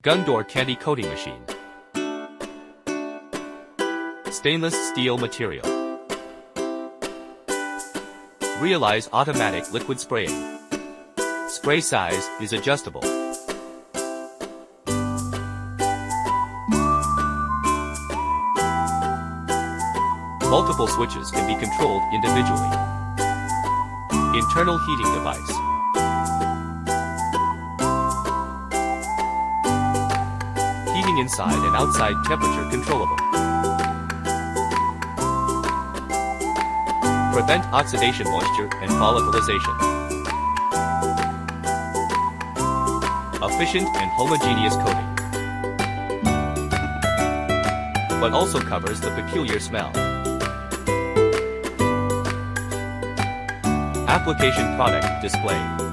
Gondor candy coating machine. Stainless steel material. Realize automatic liquid spraying. Spray size is adjustable. Multiple switches can be controlled individually. Internal heating device. Heating inside and outside, temperature controllable. Prevent oxidation, moisture, and volatilization. Efficient and homogeneous coating. But also covers the peculiar smell. Application product display.